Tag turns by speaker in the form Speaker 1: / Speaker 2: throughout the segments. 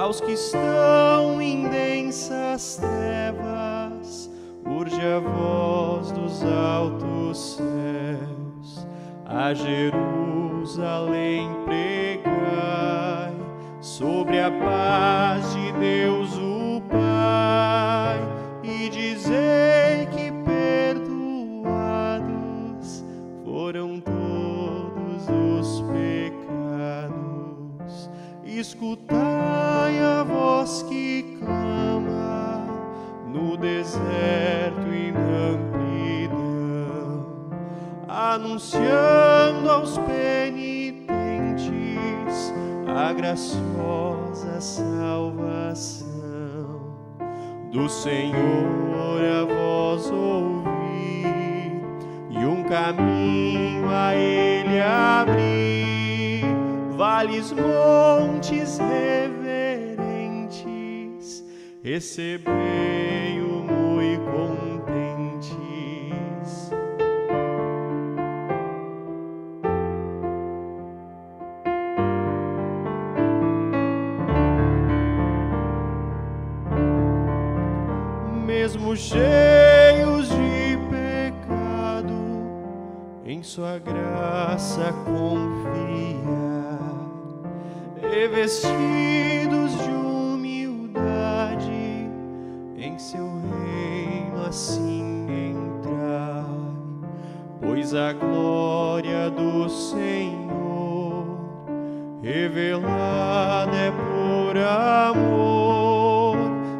Speaker 1: Aos que estão em densas trevas, urge a voz dos altos céus. A Jerusalém pregai, sobre a paz de Deus o Pai, e dizei que perdoados foram todos os pecados. Escutai a voz que clama no deserto e na amplidão, anunciando aos penitentes a graciosa salvação. Do Senhor a voz ouvi, e um caminho a Ele abri, vales, montes reverentes, recebei-o muito contentes. Mesmo cheios de pecado, em sua graça confia, revestidos de humildade, em seu reino assim entrai, pois a glória do Senhor revelada é por amor,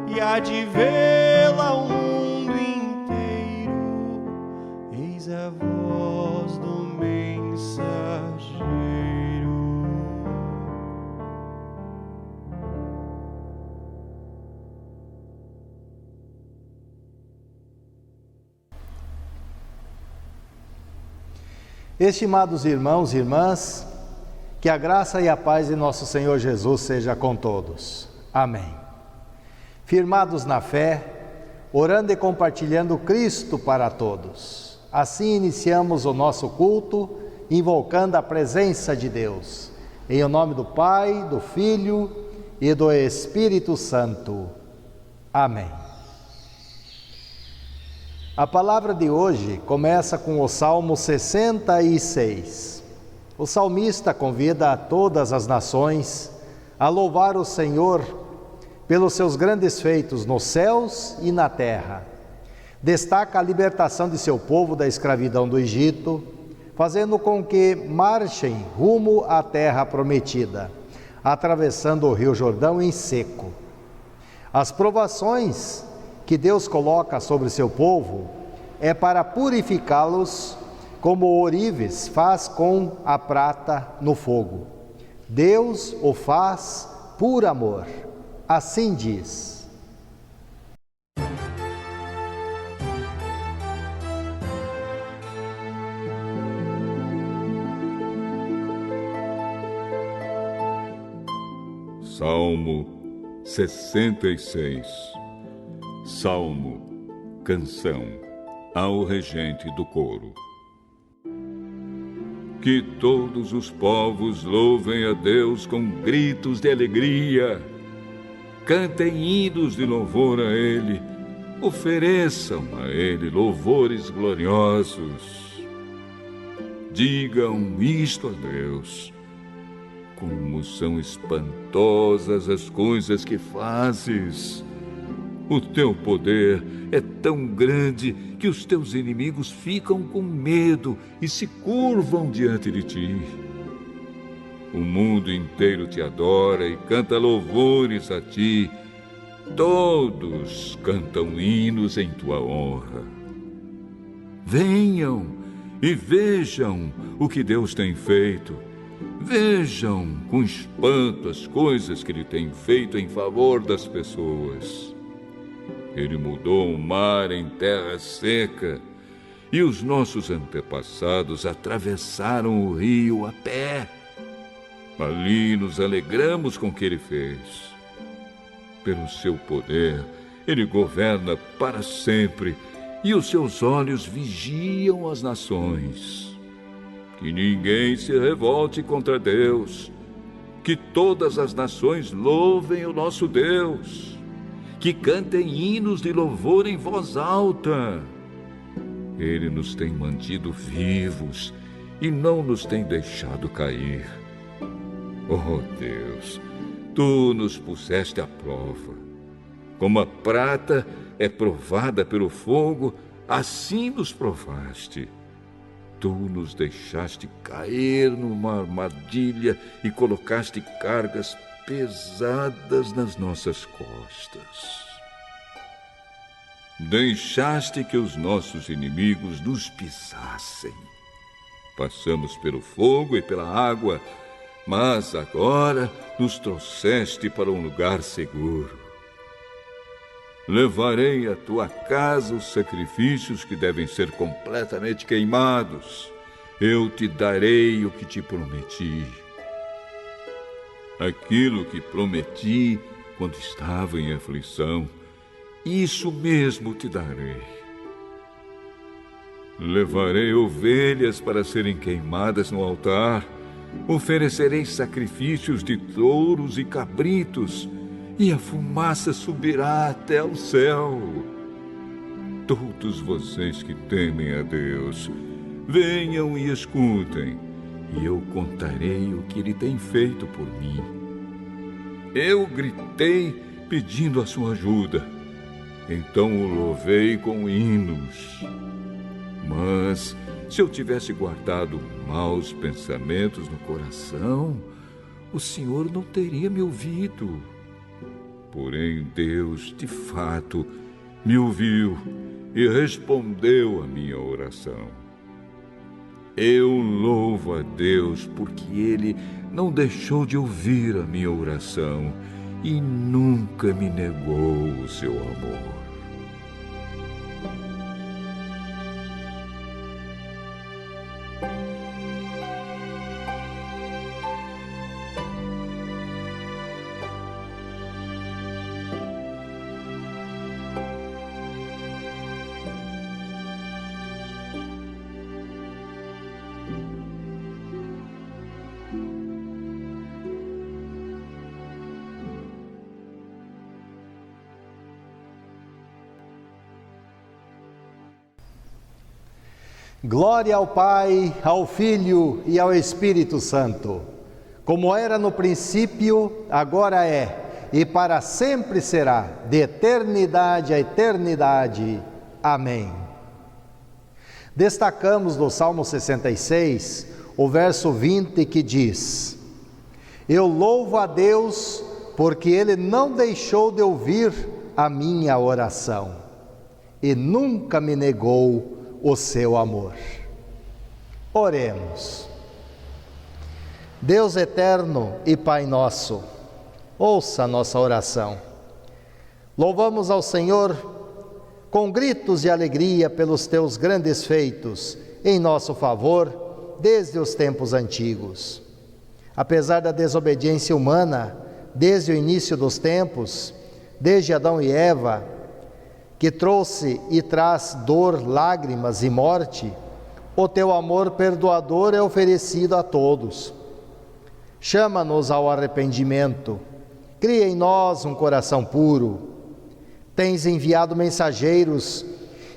Speaker 1: e há de vê-la o mundo inteiro. Eis a voz do mensageiro.
Speaker 2: Estimados irmãos e irmãs, que a graça e a paz de nosso Senhor Jesus seja com todos. Amém. Firmados na fé, orando e compartilhando Cristo para todos. Assim iniciamos o nosso culto, invocando a presença de Deus. Em o nome do Pai, do Filho e do Espírito Santo. Amém. A palavra de hoje começa com o Salmo 66. O salmista convida a todas as nações a louvar o Senhor pelos seus grandes feitos nos céus e na terra. Destaca a libertação de seu povo da escravidão do Egito, fazendo com que marchem rumo à terra prometida, atravessando o rio Jordão em seco. As provações que Deus coloca sobre seu povo é para purificá-los, como o ourives faz com a prata no fogo. Deus o faz por amor. Assim diz.
Speaker 3: Salmo 66. Salmo, canção ao regente do coro. Que todos os povos louvem a Deus com gritos de alegria. Cantem hinos de louvor a Ele, ofereçam a Ele louvores gloriosos. Digam isto a Deus: como são espantosas as coisas que fazes! O teu poder é tão grande que os teus inimigos ficam com medo e se curvam diante de ti. O mundo inteiro te adora e canta louvores a ti. Todos cantam hinos em tua honra. Venham e vejam o que Deus tem feito. Vejam com espanto as coisas que Ele tem feito em favor das pessoas. Ele mudou o mar em terra seca e os nossos antepassados atravessaram o rio a pé. Ali nos alegramos com o que Ele fez. Pelo seu poder, Ele governa para sempre e os seus olhos vigiam as nações. Que ninguém se revolte contra Deus, Que todas as nações louvem o nosso Deus, que cantem hinos de louvor em voz alta. Ele nos tem mantido vivos e não nos tem deixado cair. Oh Deus, Tu nos puseste à prova. Como a prata é provada pelo fogo, assim nos provaste. Tu nos deixaste cair numa armadilha e colocaste cargas pesadas nas nossas costas. Deixaste que os nossos inimigos nos pisassem. Passamos pelo fogo e pela água, mas agora nos trouxeste para um lugar seguro. Levarei à tua casa os sacrifícios que devem ser completamente queimados. Eu te darei o que te prometi. Aquilo que prometi quando estava em aflição, isso mesmo te darei. Levarei ovelhas para serem queimadas no altar. Oferecerei sacrifícios de touros e cabritos, e a fumaça subirá até o céu. Todos vocês que temem a Deus, venham e escutem, e eu contarei o que Ele tem feito por mim. Eu gritei pedindo a sua ajuda, então o louvei com hinos. Mas se eu tivesse guardado maus pensamentos no coração, o Senhor não teria me ouvido. Porém, Deus, de fato, me ouviu e respondeu à minha oração. Eu louvo a Deus porque Ele não deixou de ouvir a minha oração e nunca me negou o seu amor.
Speaker 2: Glória ao Pai, ao Filho e ao Espírito Santo, como era no princípio, agora é, e para sempre será, de eternidade a eternidade. Amém. Destacamos do Salmo 66, o verso 20, que diz: Eu louvo a Deus, porque Ele não deixou de ouvir a minha oração, e nunca me negou o seu amor. Oremos. Deus eterno e Pai nosso, ouça a nossa oração. Louvamos ao Senhor com gritos de alegria pelos teus grandes feitos em nosso favor desde os tempos antigos. Apesar da desobediência humana, desde o início dos tempos, desde Adão e Eva, que trouxe e traz dor, lágrimas e morte, o teu amor perdoador é oferecido a todos. Chama-nos ao arrependimento, cria em nós um coração puro. Tens enviado mensageiros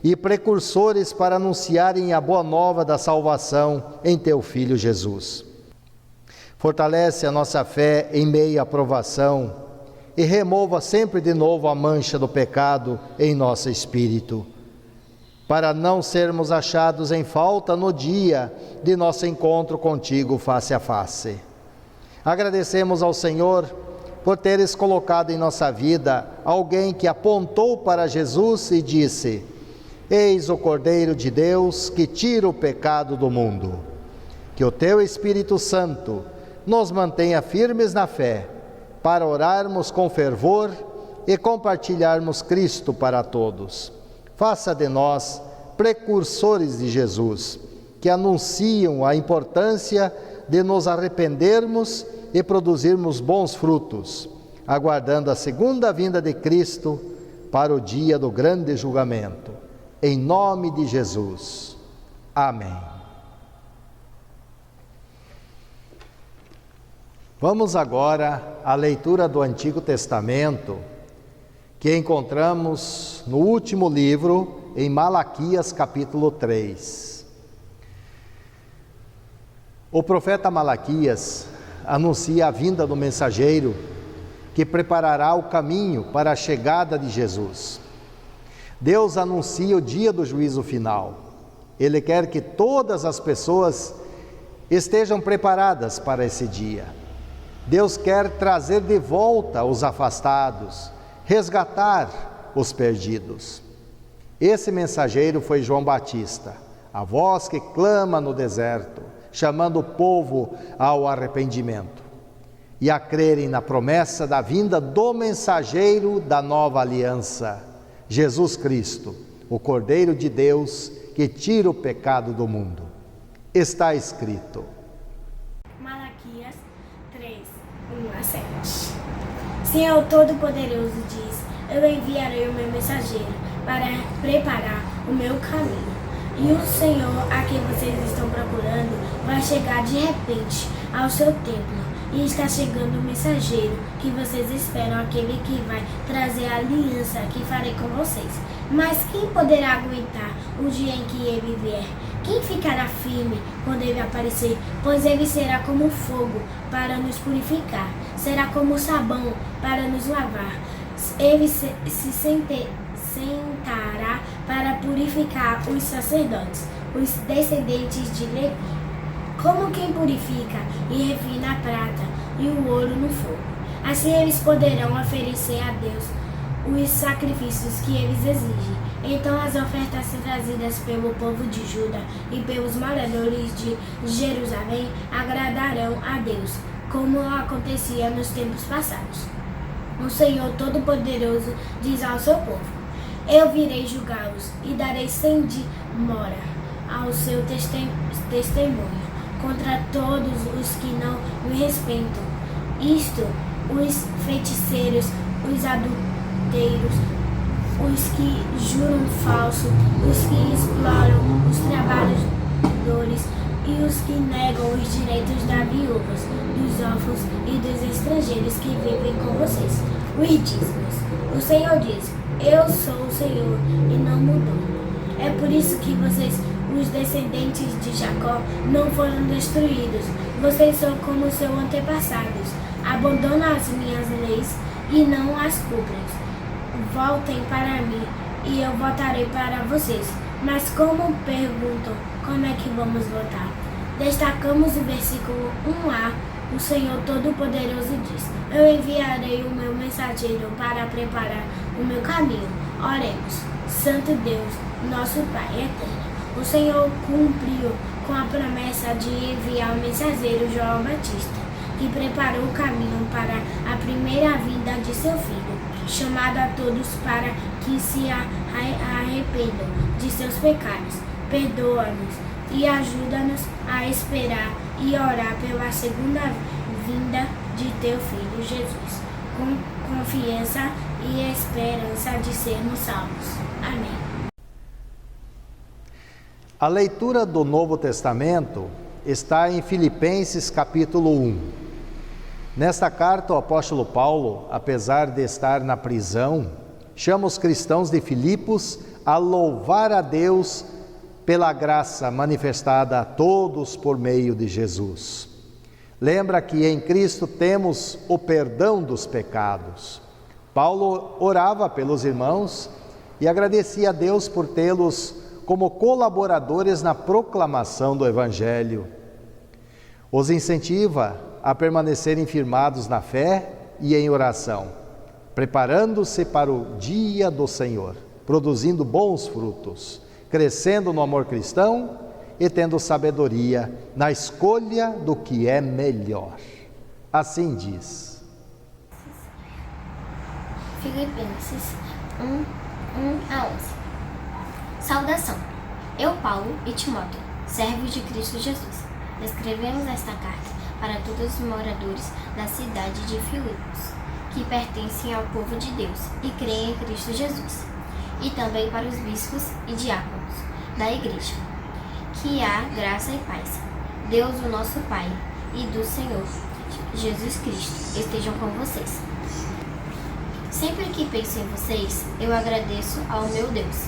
Speaker 2: e precursores para anunciarem a boa nova da salvação em teu Filho Jesus. Fortalece a nossa fé em meio à provação e remova sempre de novo a mancha do pecado em nosso espírito, para não sermos achados em falta no dia de nosso encontro contigo face a face. Agradecemos ao Senhor por teres colocado em nossa vida alguém que apontou para Jesus e disse: Eis o Cordeiro de Deus que tira o pecado do mundo. Que o teu Espírito Santo nos mantenha firmes na fé, para orarmos com fervor e compartilharmos Cristo para todos. Faça de nós precursores de Jesus, que anunciam a importância de nos arrependermos e produzirmos bons frutos, aguardando a segunda vinda de Cristo para o dia do grande julgamento. Em nome de Jesus. Amém. Vamos agora à leitura do Antigo Testamento, que encontramos no último livro, em Malaquias, capítulo 3. O profeta Malaquias anuncia a vinda do mensageiro que preparará o caminho para a chegada de Jesus. Deus anuncia o dia do juízo final. Ele quer que todas as pessoas estejam preparadas para esse dia. Deus quer trazer de volta os afastados, resgatar os perdidos. Esse mensageiro foi João Batista, a voz que clama no deserto, chamando o povo ao arrependimento e a crerem na promessa da vinda do mensageiro da nova aliança, Jesus Cristo, o Cordeiro de Deus que tira o pecado do mundo. Está escrito.
Speaker 4: Malaquias 3, 1-7. Senhor Todo-Poderoso diz: eu enviarei o meu mensageiro para preparar o meu caminho. E o Senhor a quem vocês estão procurando vai chegar de repente ao seu templo. E está chegando o mensageiro que vocês esperam, aquele que vai trazer a aliança que farei com vocês. Mas quem poderá aguentar o dia em que ele vier? Quem ficará firme quando ele aparecer? Pois ele será como fogo para nos purificar, será como sabão para nos lavar. Ele se sentará para purificar os sacerdotes, os descendentes de Levi, como quem purifica e refina a prata e o ouro no fogo. Assim eles poderão oferecer a Deus os sacrifícios que eles exigem. Então as ofertas trazidas pelo povo de Judá e pelos moradores de Jerusalém agradarão a Deus, como acontecia nos tempos passados. O Senhor Todo-Poderoso diz ao seu povo: eu virei julgá-los e darei mora ao seu testemunho contra todos os que não me respeitam. Isto, os feiticeiros, os adulteiros, os que juram falso, os que exploram os trabalhadores e os que negam os direitos das viúvas, dos órfãos e dos estrangeiros que vivem com vocês. Os dízimos. O Senhor diz: eu sou o Senhor e não mudou. É por isso que vocês, os descendentes de Jacó, não foram destruídos. Vocês são como seus antepassados. Abandonam as minhas leis e não as cumprem. Voltem para mim e eu voltarei para vocês. Mas como perguntam, como é que vamos voltar? Destacamos o versículo 1a. O Senhor Todo-Poderoso diz: eu enviarei o meu mensageiro para preparar o meu caminho. Oremos. Santo Deus, nosso Pai eterno, o Senhor cumpriu com a promessa de enviar o mensageiro João Batista, que preparou o caminho para a primeira vinda de seu Filho, chamado a todos para que se arrependam de seus pecados. Perdoa-nos e ajuda-nos a esperar e orar pela segunda vinda de teu Filho Jesus, com confiança e esperança de sermos salvos. Amém.
Speaker 2: A leitura do Novo Testamento está em Filipenses capítulo 1. Nesta carta, o apóstolo Paulo, apesar de estar na prisão, chama os cristãos de Filipos a louvar a Deus pela graça manifestada a todos por meio de Jesus. Lembra que em Cristo temos o perdão dos pecados. Paulo orava pelos irmãos e agradecia a Deus por tê-los como colaboradores na proclamação do Evangelho. Os incentiva a permanecerem firmados na fé e em oração, preparando-se para o dia do Senhor, produzindo bons frutos, crescendo no amor cristão e tendo sabedoria na escolha do que é melhor. Assim diz.
Speaker 5: Filipenses 1:11. Saudação. Eu, Paulo e Timóteo, servos de Cristo Jesus, escrevemos esta carta para todos os moradores da cidade de Filipos, que pertencem ao povo de Deus e creem em Cristo Jesus, e também para os bispos e diáconos da igreja. Que há graça e paz, Deus o nosso Pai, e do Senhor Jesus Cristo estejam com vocês. Sempre que penso em vocês, eu agradeço ao meu Deus.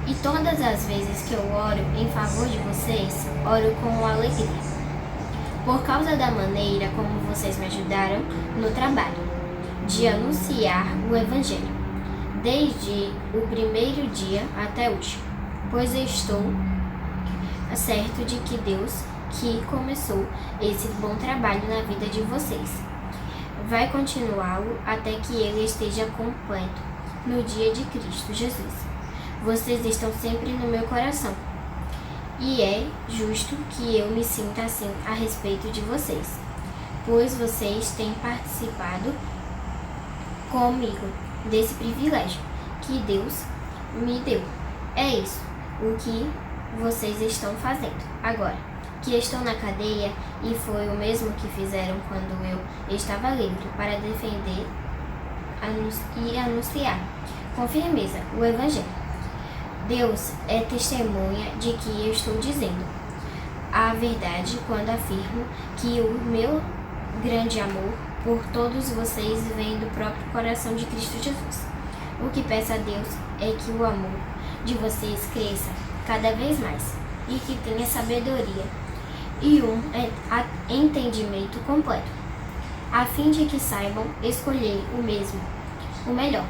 Speaker 5: E todas as vezes que eu oro em favor de vocês, oro com alegria. Por causa da maneira como vocês me ajudaram no trabalho de anunciar o Evangelho, desde o primeiro dia até hoje, pois eu estou certo de que Deus, que começou esse bom trabalho na vida de vocês, vai continuá-lo até que ele esteja completo no dia de Cristo Jesus. Vocês estão sempre no meu coração, e é justo que eu me sinta assim a respeito de vocês, pois vocês têm participado comigo desse privilégio que Deus me deu. É isso o que vocês estão fazendo agora, que estou na cadeia, e foi o mesmo que fizeram quando eu estava livre, para defender e anunciar com firmeza o Evangelho. Deus é testemunha de que eu estou dizendo a verdade quando afirmo que o meu grande amor por todos vocês vem do próprio coração de Cristo Jesus. O que peço a Deus é que o amor de vocês cresça cada vez mais e que tenha sabedoria e um entendimento completo, a fim de que saibam escolher o melhor.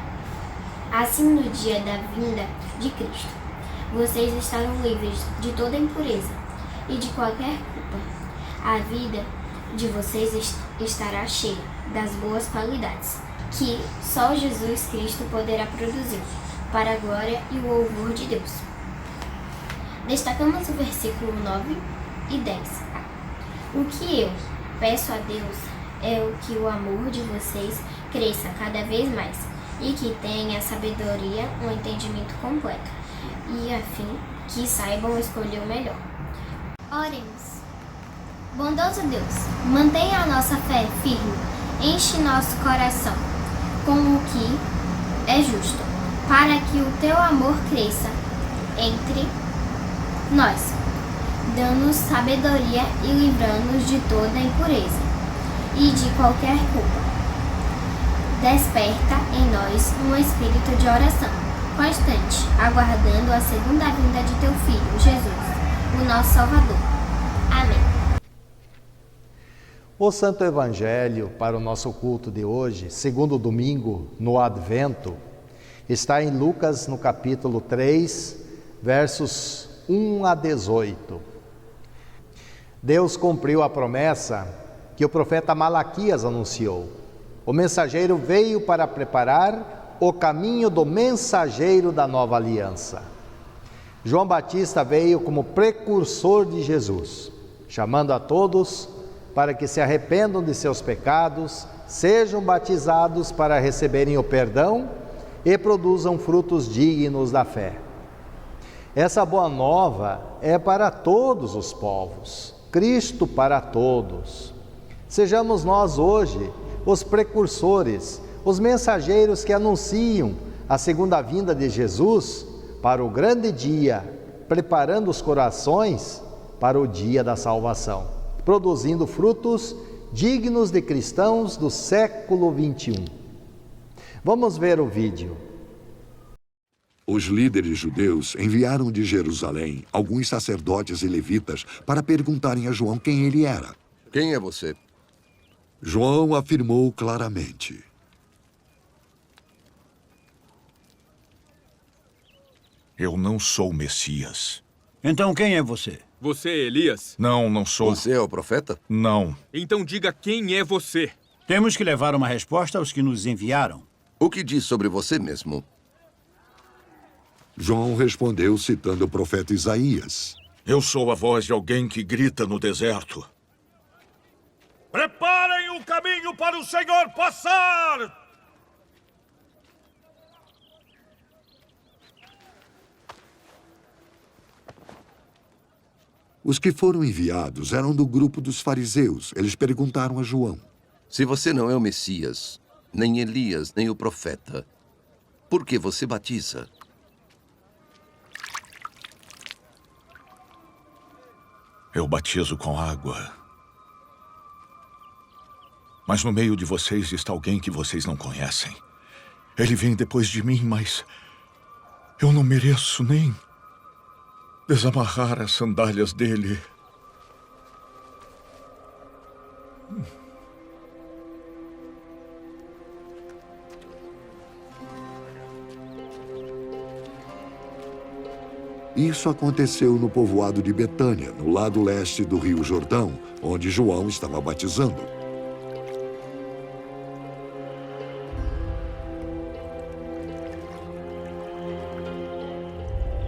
Speaker 5: Assim, no dia da vinda de Cristo, vocês estarão livres de toda impureza e de qualquer culpa. A vida de vocês estará cheia das boas qualidades que só Jesus Cristo poderá produzir, para a glória e o louvor de Deus. Destacamos o versículo 9 e 10. O que eu peço a Deus é que o amor de vocês cresça cada vez mais e que tenha sabedoria, um entendimento completo, e a fim que saibam escolher o melhor. Oremos. Bondoso Deus, mantenha a nossa fé firme, enche nosso coração com o que é justo, para que o teu amor cresça entre nós, dando-nos sabedoria e livrando-nos de toda impureza e de qualquer culpa. Desperta em nós um espírito de oração constante, aguardando a segunda vinda de teu Filho, Jesus, o nosso Salvador. Amém.
Speaker 2: O Santo Evangelho para o nosso culto de hoje, segundo domingo no Advento, está em Lucas, no capítulo 3, versos 1 a 18. Deus cumpriu a promessa que o profeta Malaquias anunciou. O mensageiro veio para preparar o caminho do mensageiro da nova aliança. João Batista veio como precursor de Jesus, chamando a todos para que se arrependam de seus pecados, sejam batizados para receberem o perdão e produzam frutos dignos da fé. Essa boa nova é para todos os povos, Cristo para todos. Sejamos nós hoje os precursores, os mensageiros que anunciam a segunda vinda de Jesus para o grande dia, preparando os corações para o dia da salvação, produzindo frutos dignos de cristãos do século XXI. Vamos ver o vídeo.
Speaker 6: Os líderes judeus enviaram de Jerusalém alguns sacerdotes e levitas para perguntarem a João quem ele era.
Speaker 7: Quem é você?
Speaker 6: João afirmou claramente:
Speaker 8: Eu não sou o Messias.
Speaker 9: Então quem é você?
Speaker 10: Você é Elias?
Speaker 8: Não, não sou.
Speaker 7: Você é o profeta?
Speaker 8: Não.
Speaker 10: Então diga quem é você.
Speaker 9: Temos que levar uma resposta aos que nos enviaram.
Speaker 7: O que diz sobre você mesmo?
Speaker 6: João respondeu citando o profeta Isaías.
Speaker 8: Eu sou a voz de alguém que grita no deserto. Preparem o caminho para o Senhor passar!
Speaker 6: Os que foram enviados eram do grupo dos fariseus. Eles perguntaram a João:
Speaker 7: Se você não é o Messias, nem Elias, nem o profeta, por que você batiza?
Speaker 8: Eu batizo com água. Mas no meio de vocês está alguém que vocês não conhecem. Ele vem depois de mim, mas eu não mereço nem desamarrar as sandálias dele.
Speaker 6: Isso aconteceu no povoado de Betânia, no lado leste do Rio Jordão, onde João estava batizando.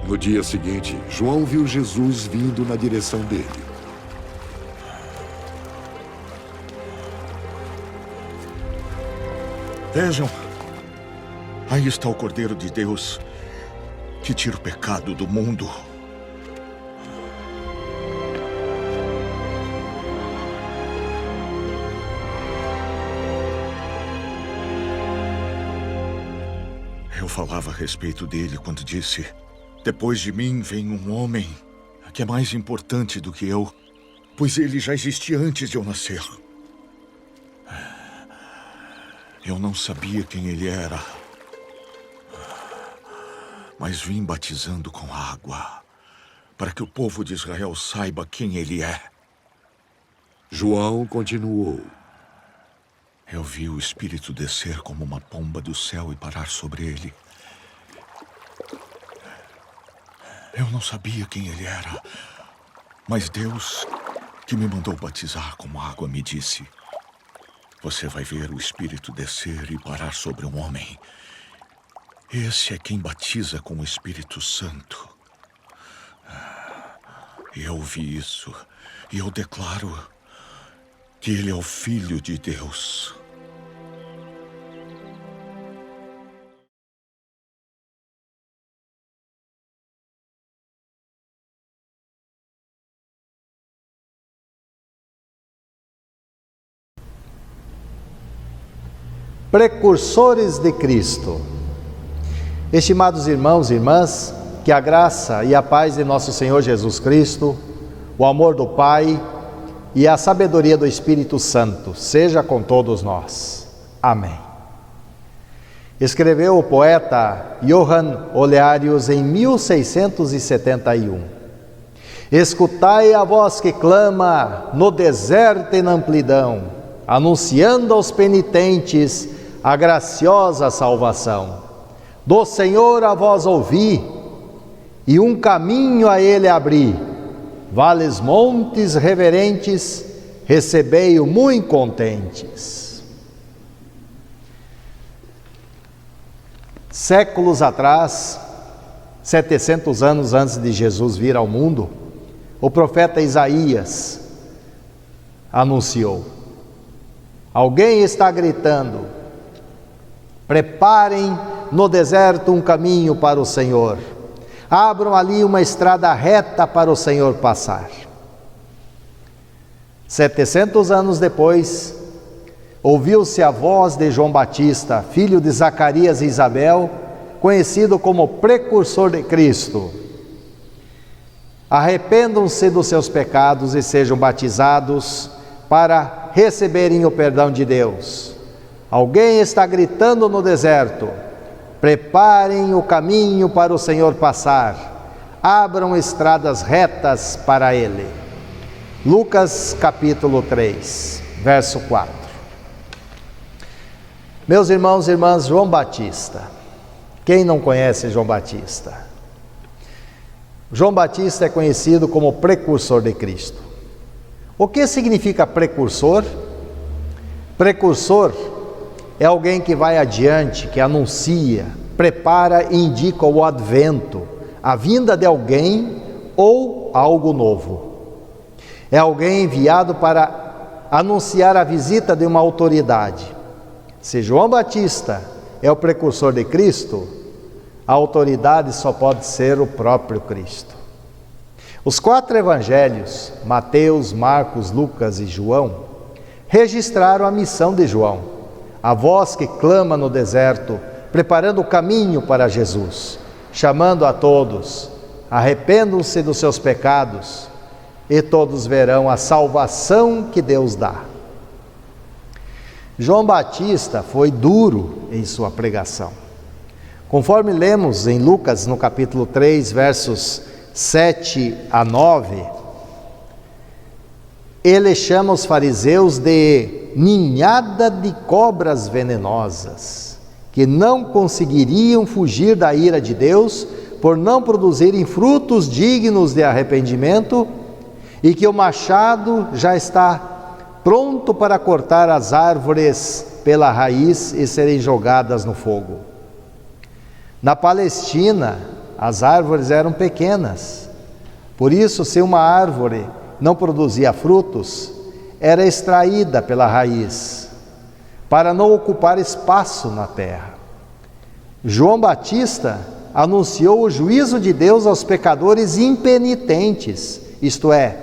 Speaker 6: No dia seguinte, João viu Jesus vindo na direção dele.
Speaker 8: Vejam, aí está o Cordeiro de Deus que tira o pecado do mundo. Eu falava a respeito dele quando disse: depois de mim vem um homem que é mais importante do que eu, pois ele já existia antes de eu nascer. Eu não sabia quem ele era, mas vim batizando com água, para que o povo de Israel saiba quem ele é.
Speaker 6: João continuou:
Speaker 8: eu vi o Espírito descer como uma pomba do céu e parar sobre ele. Eu não sabia quem ele era, mas Deus, que me mandou batizar com água, me disse: você vai ver o Espírito descer e parar sobre um homem. Esse é quem batiza com o Espírito Santo. E eu ouvi isso, e eu declaro que ele é o Filho de Deus.
Speaker 2: Precursores de Cristo. Estimados irmãos e irmãs, que a graça e a paz de nosso Senhor Jesus Cristo, o amor do Pai e a sabedoria do Espírito Santo seja com todos nós. Amém. Escreveu o poeta Johann Olearius em 1671. Escutai a voz que clama no deserto e na amplidão, anunciando aos penitentes a graciosa salvação. Do Senhor a voz ouvi, e um caminho a ele abri. Vales montes reverentes, recebei-o muito contentes. Séculos atrás, 700 anos antes de Jesus vir ao mundo, o profeta Isaías anunciou: alguém está gritando, preparem no deserto um caminho para o Senhor, abram ali uma estrada reta para o Senhor passar. 700 anos depois, ouviu-se a voz de João Batista, filho de Zacarias e Isabel, conhecido como precursor de Cristo: arrependam-se dos seus pecados e sejam batizados para receberem o perdão de Deus. Alguém está gritando no deserto: preparem o caminho para o Senhor passar, abram estradas retas para Ele. Lucas capítulo 3, verso 4. Meus irmãos e irmãs, João Batista. Quem não conhece João Batista? João Batista é conhecido como precursor de Cristo. O que significa precursor? Precursor é alguém que vai adiante, que anuncia, prepara e indica o advento, a vinda de alguém ou algo novo. É alguém enviado para anunciar a visita de uma autoridade. Se João Batista é o precursor de Cristo, a autoridade só pode ser o próprio Cristo. Os 4 evangelhos, Mateus, Marcos, Lucas e João, registraram a missão de João, a voz que clama no deserto, preparando o caminho para Jesus, chamando a todos: arrependam-se dos seus pecados e todos verão a salvação que Deus dá. João Batista foi duro em sua pregação. Conforme lemos em Lucas, no capítulo 3, versos 7 a 9, ele chama os fariseus de ninhada de cobras venenosas, que não conseguiriam fugir da ira de Deus por não produzirem frutos dignos de arrependimento, e que o machado já está pronto para cortar as árvores pela raiz e serem jogadas no fogo. Na Palestina, as árvores eram pequenas, por isso, se uma árvore não produzia frutos, era extraída pela raiz, para não ocupar espaço na terra. João Batista anunciou o juízo de Deus aos pecadores impenitentes, isto é,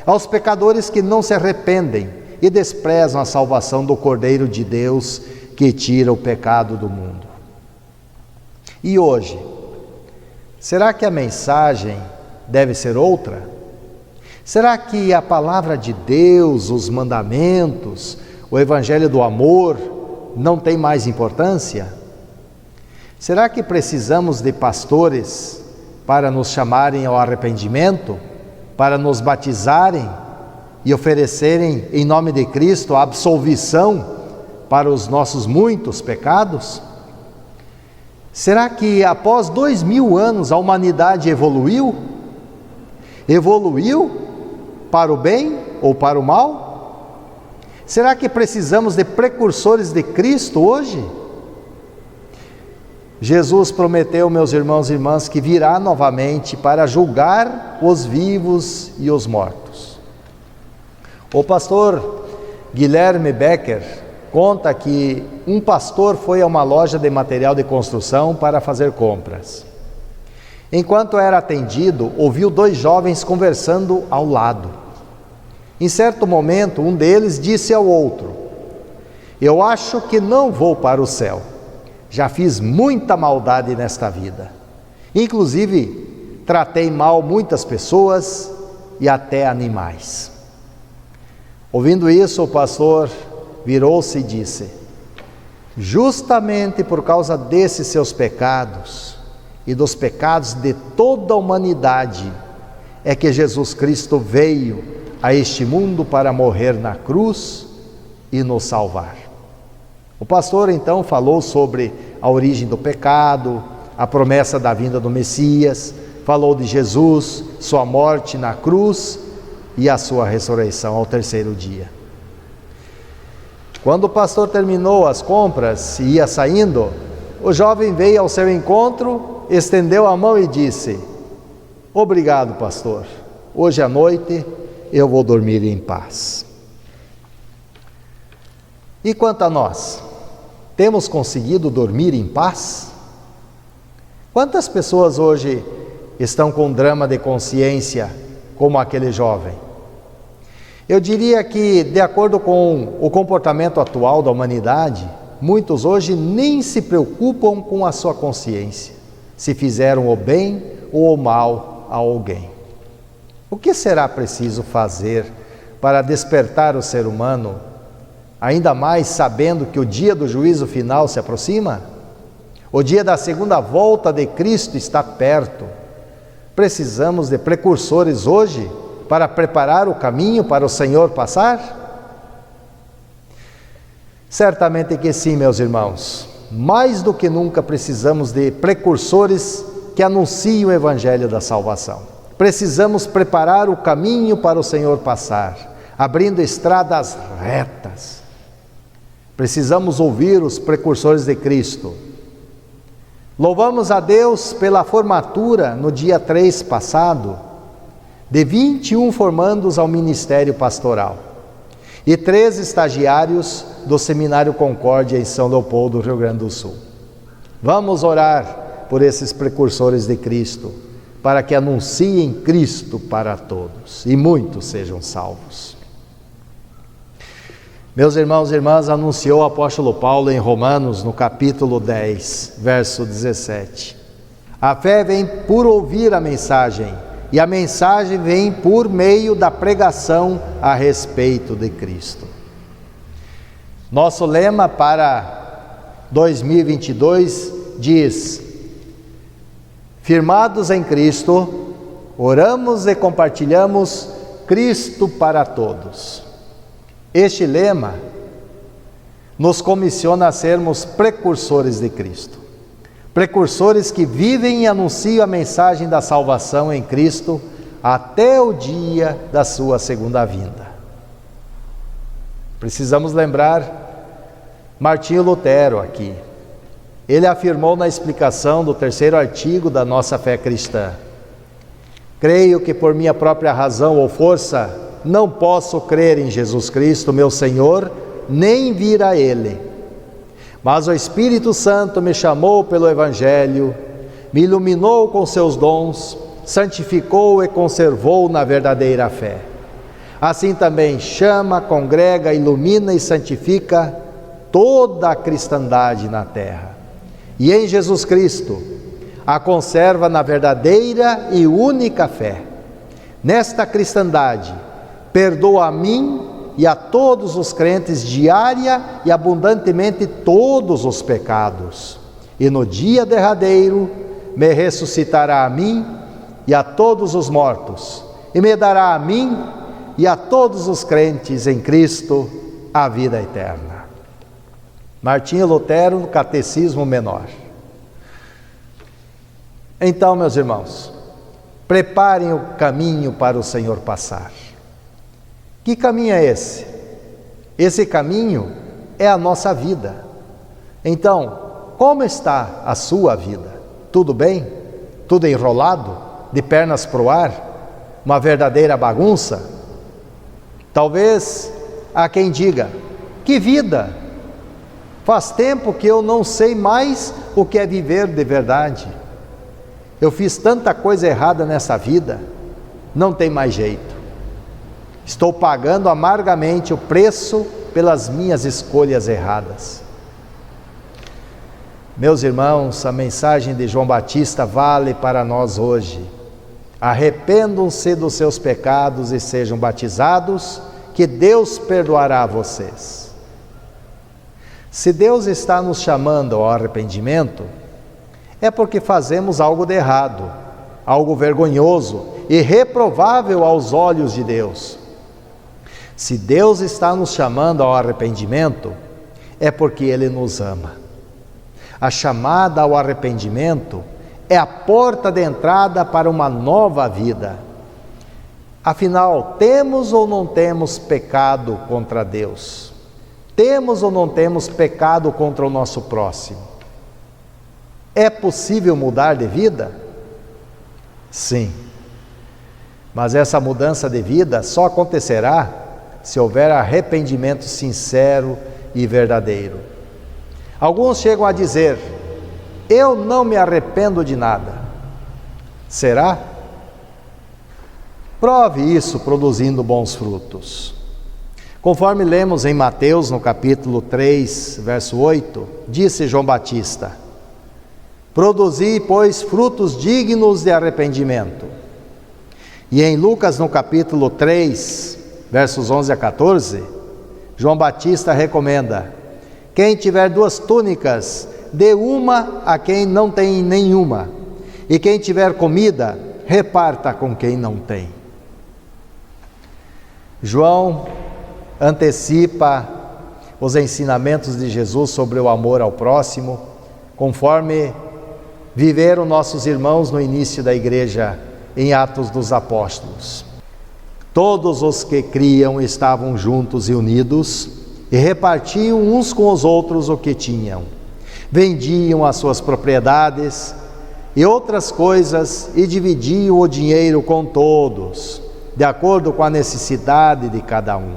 Speaker 2: aos pecadores que não se arrependem e desprezam a salvação do Cordeiro de Deus que tira o pecado do mundo. E hoje, será que a mensagem deve ser outra? Será que a palavra de Deus, os mandamentos, o evangelho do amor não tem mais importância? Será que precisamos de pastores para nos chamarem ao arrependimento, para nos batizarem e oferecerem em nome de Cristo a absolvição para os nossos muitos pecados? Será que após 2000 anos a humanidade evoluiu? Evoluiu para o bem ou para o mal? Será que precisamos de precursores de Cristo hoje? Jesus prometeu, meus irmãos e irmãs, que virá novamente para julgar os vivos e os mortos. O pastor Guilherme Becker conta que um pastor foi a uma loja de material de construção para fazer compras. Enquanto era atendido, ouviu 2 jovens conversando ao lado. Em certo momento, um deles disse ao outro: "Eu acho que não vou para o céu. Já fiz muita maldade nesta vida. Inclusive, tratei mal muitas pessoas e até animais." Ouvindo isso, o pastor virou-se e disse: "Justamente por causa desses seus pecados e dos pecados de toda a humanidade, é que Jesus Cristo veio a este mundo para morrer na cruz e nos salvar." O pastor então falou sobre a origem do pecado, a promessa da vinda do Messias, falou de Jesus, sua morte na cruz e a sua ressurreição ao 3º dia. Quando o pastor terminou as compras e ia saindo, o jovem veio ao seu encontro, estendeu a mão e disse: "Obrigado, pastor. Hoje à noite eu vou dormir em paz." E quanto a nós, temos conseguido dormir em paz? Quantas pessoas hoje estão com drama de consciência, como aquele jovem? Eu diria que, de acordo com o comportamento atual da humanidade, muitos hoje nem se preocupam com a sua consciência, se fizeram o bem ou o mal a alguém. O que será preciso fazer para despertar o ser humano, ainda mais sabendo que o dia do juízo final se aproxima? O dia da segunda volta de Cristo está perto. Precisamos de precursores hoje para preparar o caminho para o Senhor passar? Certamente que sim, meus irmãos. Mais do que nunca precisamos de precursores que anunciem o Evangelho da salvação. Precisamos preparar o caminho para o Senhor passar, abrindo estradas retas. Precisamos ouvir os precursores de Cristo. Louvamos a Deus pela formatura no dia 3 passado, de 21 formandos ao ministério pastoral e 3 estagiários do Seminário Concórdia em São Leopoldo, Rio Grande do Sul. Vamos orar por esses precursores de Cristo, para que anunciem Cristo para todos e muitos sejam salvos. Meus irmãos e irmãs, anunciou o apóstolo Paulo em Romanos, no capítulo 10, verso 17. A fé vem por ouvir a mensagem, e a mensagem vem por meio da pregação a respeito de Cristo. Nosso lema para 2022 diz: firmados em Cristo, oramos e compartilhamos Cristo para todos. Este lema nos comissiona a sermos precursores de Cristo. Precursores que vivem e anunciam a mensagem da salvação em Cristo até o dia da sua segunda vinda. Precisamos lembrar Martinho Lutero aqui. Ele afirmou na explicação do 3º artigo da nossa fé cristã: creio que por minha própria razão ou força não posso crer em Jesus Cristo, meu Senhor, nem vir a Ele. Mas o Espírito Santo me chamou pelo Evangelho, me iluminou com seus dons, santificou e conservou na verdadeira fé. Assim também chama, congrega, ilumina e santifica toda a cristandade na terra. E em Jesus Cristo a conserva na verdadeira e única fé. Nesta cristandade, perdoa a mim e a todos os crentes diária e abundantemente todos os pecados. E no dia derradeiro me ressuscitará a mim e a todos os mortos, e me dará a mim e a todos os crentes em Cristo a vida eterna. Martinho Lutero, no Catecismo Menor. Então, meus irmãos, preparem o caminho para o Senhor passar. Que caminho é esse? Esse caminho é a nossa vida. Então, como está a sua vida? Tudo bem? Tudo enrolado? De pernas para o ar? Uma verdadeira bagunça? Talvez há quem diga: que vida! Faz tempo que eu não sei mais o que é viver de verdade. Eu fiz tanta coisa errada nessa vida, não tem mais jeito. Estou pagando amargamente o preço pelas minhas escolhas erradas. Meus irmãos, a mensagem de João Batista vale para nós hoje. Arrependam-se dos seus pecados e sejam batizados, que Deus perdoará vocês. Se Deus está nos chamando ao arrependimento, é porque fazemos algo de errado, algo vergonhoso e reprovável aos olhos de Deus. Se Deus está nos chamando ao arrependimento, é porque Ele nos ama. A chamada ao arrependimento é a porta de entrada para uma nova vida. Afinal, temos ou não temos pecado contra Deus? Temos ou não temos pecado contra o nosso próximo? É possível mudar de vida? Sim. Mas essa mudança de vida só acontecerá se houver arrependimento sincero e verdadeiro. Alguns chegam a dizer: eu não me arrependo de nada. Será? Prove isso produzindo bons frutos. Conforme lemos em Mateus, no capítulo 3, verso 8, disse João Batista: produzi, pois, frutos dignos de arrependimento. E em Lucas, no capítulo 3, versos 11 a 14, João Batista recomenda: quem tiver 2 túnicas, dê uma a quem não tem nenhuma, e quem tiver comida, reparta com quem não tem. João antecipa os ensinamentos de Jesus sobre o amor ao próximo, conforme viveram nossos irmãos no início da igreja, em Atos dos Apóstolos. Todos os que criam estavam juntos e unidos, e repartiam uns com os outros o que tinham. Vendiam as suas propriedades e outras coisas, e dividiam o dinheiro com todos, de acordo com a necessidade de cada um.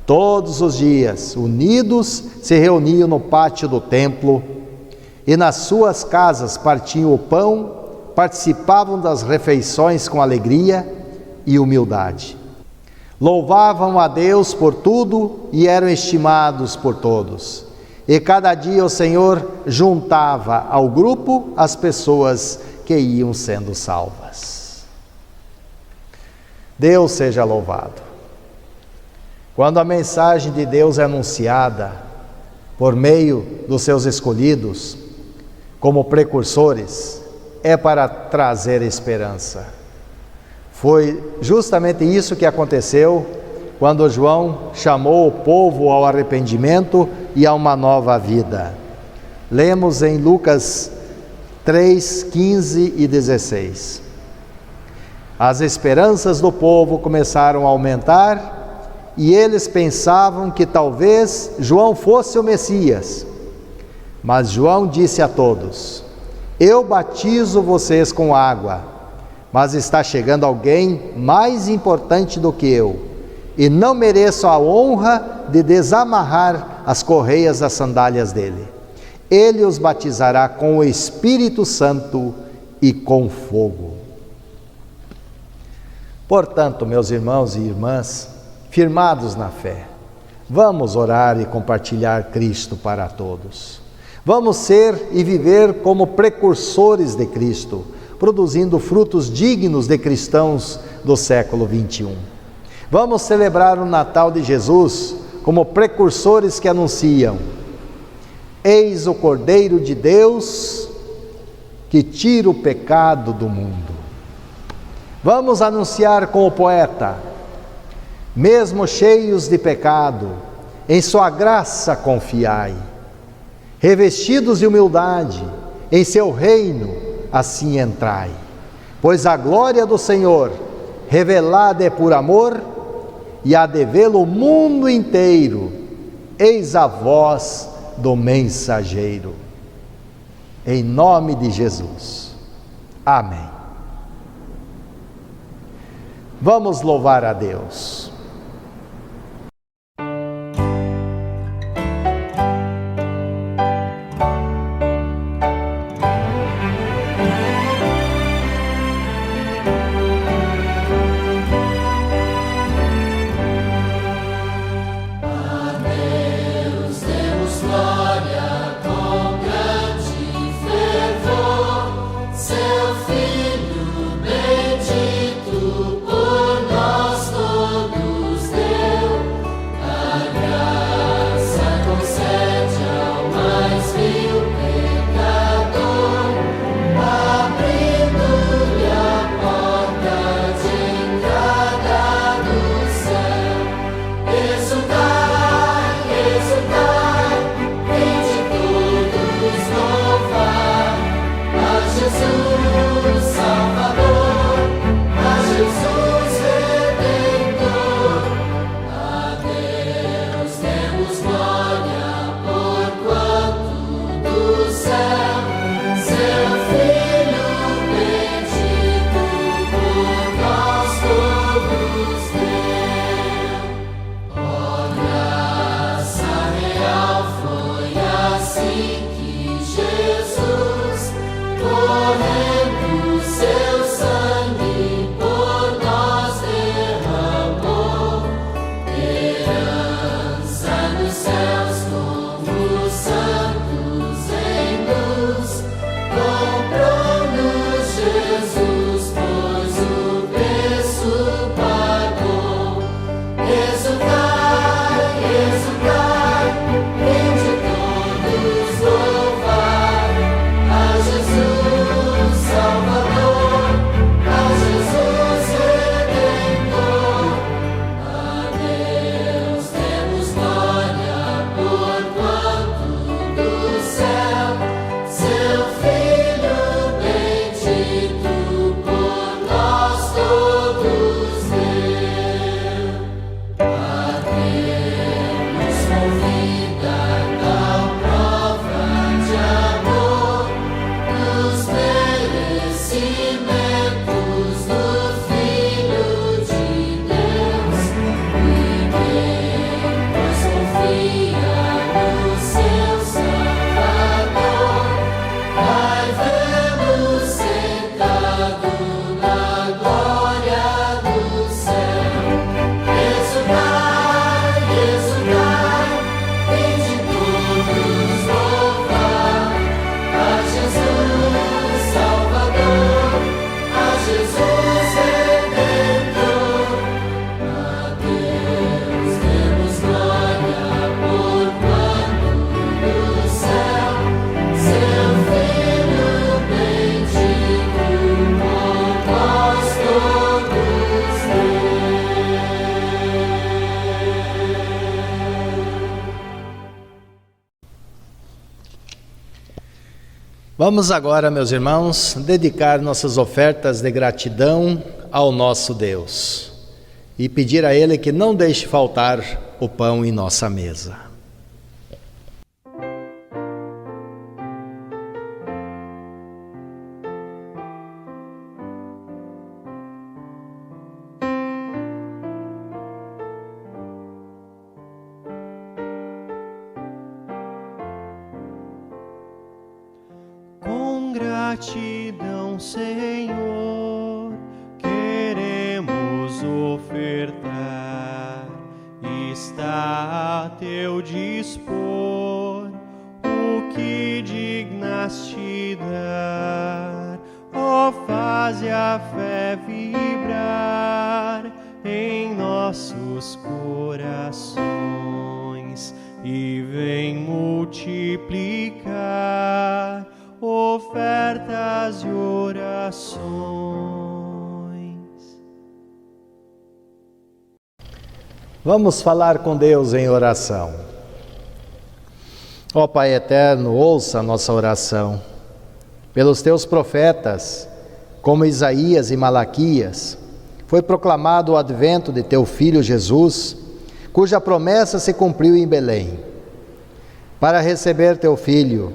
Speaker 2: Todos os dias, unidos, se reuniam no pátio do templo, e nas suas casas partiam o pão, participavam das refeições com alegria e humildade. Louvavam a Deus por tudo e eram estimados por todos. E cada dia o Senhor juntava ao grupo as pessoas que iam sendo salvas. Deus seja louvado. Quando a mensagem de Deus é anunciada, por meio dos seus escolhidos, como precursores, é para trazer esperança. Foi justamente isso que aconteceu quando João chamou o povo ao arrependimento e a uma nova vida. Lemos em Lucas 3, 15 e 16. As esperanças do povo começaram a aumentar e eles pensavam que talvez João fosse o Messias. Mas João disse a todos: eu batizo vocês com água, mas está chegando alguém mais importante do que eu, e não mereço a honra de desamarrar as correias das sandálias dele. Ele os batizará com o Espírito Santo e com fogo. Portanto, meus irmãos e irmãs, firmados na fé, vamos orar e compartilhar Cristo para todos. Vamos ser e viver como precursores de Cristo, produzindo frutos dignos de cristãos do século 21. Vamos celebrar o Natal de Jesus como precursores que anunciam: eis o Cordeiro de Deus que tira o pecado do mundo. Vamos anunciar com o poeta: mesmo cheios de pecado, em sua graça confiai. Revestidos de humildade, em seu reino assim entrai. Pois a glória do Senhor, revelada é por amor, e há de vê-lo o mundo inteiro. Eis a voz do mensageiro. Em nome de Jesus. Amém. Vamos louvar a Deus.
Speaker 11: Seu Filho bendito por nós todos.
Speaker 2: Vamos agora, meus irmãos, dedicar nossas ofertas de gratidão ao nosso Deus e pedir a Ele que não deixe faltar o pão em nossa mesa.
Speaker 1: Com gratidão, Senhor, queremos ofertar. Está a teu dispor o que dignaste dar. Ó, faze a fé vibrar em nossos corações e vem multiplicar ofertas e orações.
Speaker 2: Vamos falar com Deus em oração. Ó Pai eterno, ouça a nossa oração. Pelos teus profetas, como Isaías e Malaquias, foi proclamado o advento de teu Filho Jesus, cuja promessa se cumpriu em Belém. Para receber teu Filho,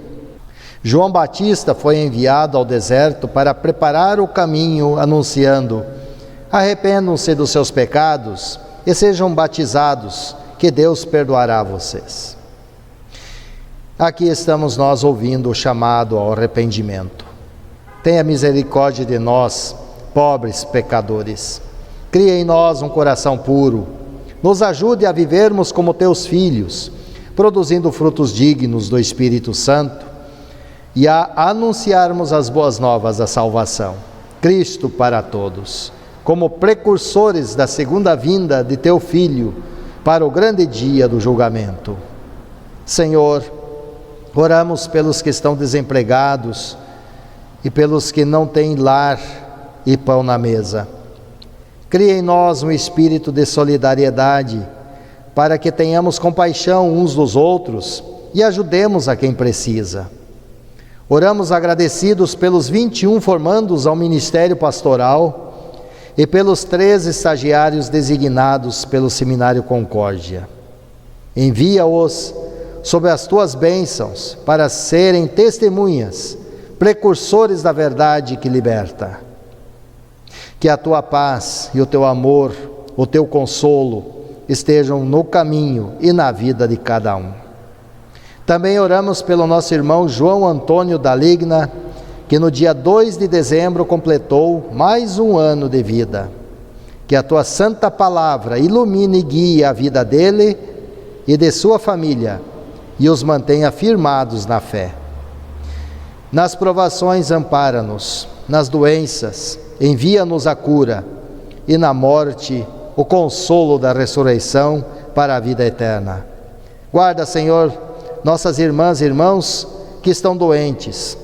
Speaker 2: João Batista foi enviado ao deserto para preparar o caminho, anunciando: arrependam-se dos seus pecados e sejam batizados, que Deus perdoará vocês. Aqui estamos nós ouvindo o chamado ao arrependimento. Tenha misericórdia de nós, pobres pecadores. Cria em nós um coração puro. Nos ajude a vivermos como teus filhos, produzindo frutos dignos do Espírito Santo e a anunciarmos as boas novas da salvação, Cristo para todos, como precursores da segunda vinda de teu Filho para o grande dia do julgamento. Senhor, oramos pelos que estão desempregados e pelos que não têm lar e pão na mesa. Cria em nós um espírito de solidariedade, para que tenhamos compaixão uns dos outros e ajudemos a quem precisa. Oramos agradecidos pelos 21 formandos ao ministério pastoral e pelos 3 estagiários designados pelo Seminário Concórdia. Envia-os sob as tuas bênçãos para serem testemunhas, precursores da verdade que liberta. Que a tua paz e o teu amor, o teu consolo estejam no caminho e na vida de cada um. Também oramos pelo nosso irmão João Antônio da Ligna, que no dia 2 de dezembro completou mais um ano de vida. Que a tua santa palavra ilumine e guie a vida dele e de sua família e os mantenha firmados na fé. Nas provações ampara-nos, nas doenças envia-nos a cura e na morte o consolo da ressurreição para a vida eterna. Guarda, Senhor, nossas irmãs e irmãos que estão doentes,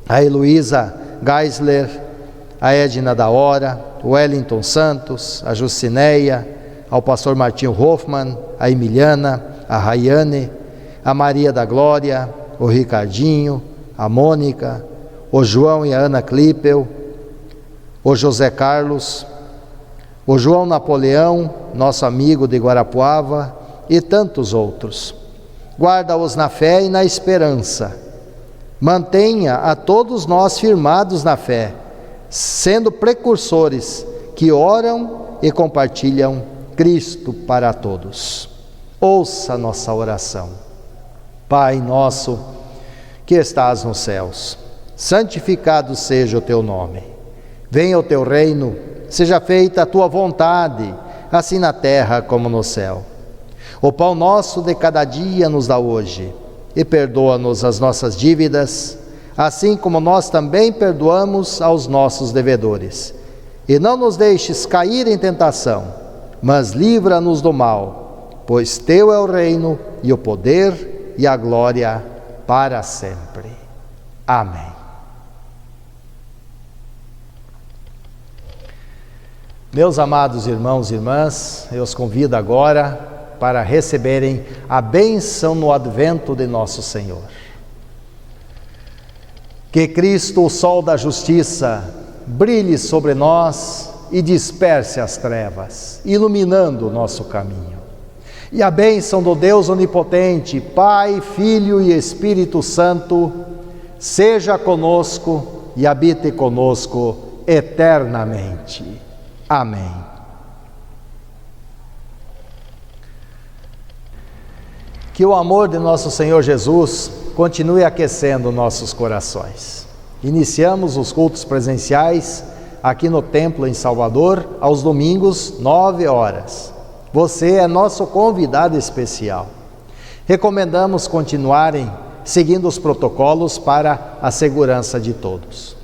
Speaker 2: a Heloísa Geisler, a Edna da Hora, o Wellington Santos, a Jucineia, ao pastor Martinho Hoffmann, a Emiliana, a Rayane, a Maria da Glória, o Ricardinho, a Mônica, o João e a Ana Klippel, o José Carlos, o João Napoleão, nosso amigo de Guarapuava, e tantos outros. Guarda-os na fé e na esperança. Mantenha a todos nós firmados na fé, sendo precursores que oram e compartilham Cristo para todos. Ouça nossa oração. Pai nosso, que estás nos céus, santificado seja o teu nome. Venha o teu reino, seja feita a tua vontade, assim na terra como no céu. O pão nosso de cada dia nos dá hoje, e perdoa-nos as nossas dívidas, assim como nós também perdoamos aos nossos devedores. E não nos deixes cair em tentação, mas livra-nos do mal, pois teu é o reino e o poder e a glória para sempre. Amém. Meus amados irmãos e irmãs, eu os convido agora para receberem a bênção no advento de nosso Senhor. Que Cristo, o sol da justiça, brilhe sobre nós e disperse as trevas, iluminando o nosso caminho. E a bênção do Deus onipotente, Pai, Filho e Espírito Santo, seja conosco e habite conosco eternamente. Amém. Que o amor de nosso Senhor Jesus continue aquecendo nossos corações. Iniciamos os cultos presenciais aqui no templo em Salvador, aos domingos, 9 horas. Você é nosso convidado especial. Recomendamos continuarem seguindo os protocolos para a segurança de todos.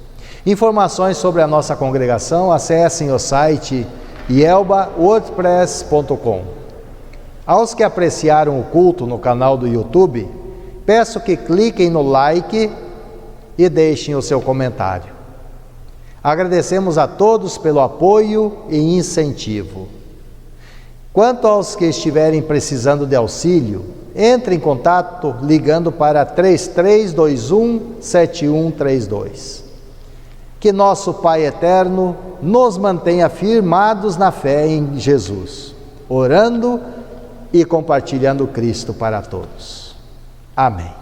Speaker 2: Informações sobre a nossa congregação, acessem o site ielba.wordpress.com. Aos que apreciaram o culto no canal do YouTube, peço que cliquem no like e deixem o seu comentário. Agradecemos a todos pelo apoio e incentivo. Quanto aos que estiverem precisando de auxílio, entre em contato ligando para 3321-7132. Que nosso Pai eterno nos mantenha firmados na fé em Jesus, orando e compartilhando Cristo para todos. Amém.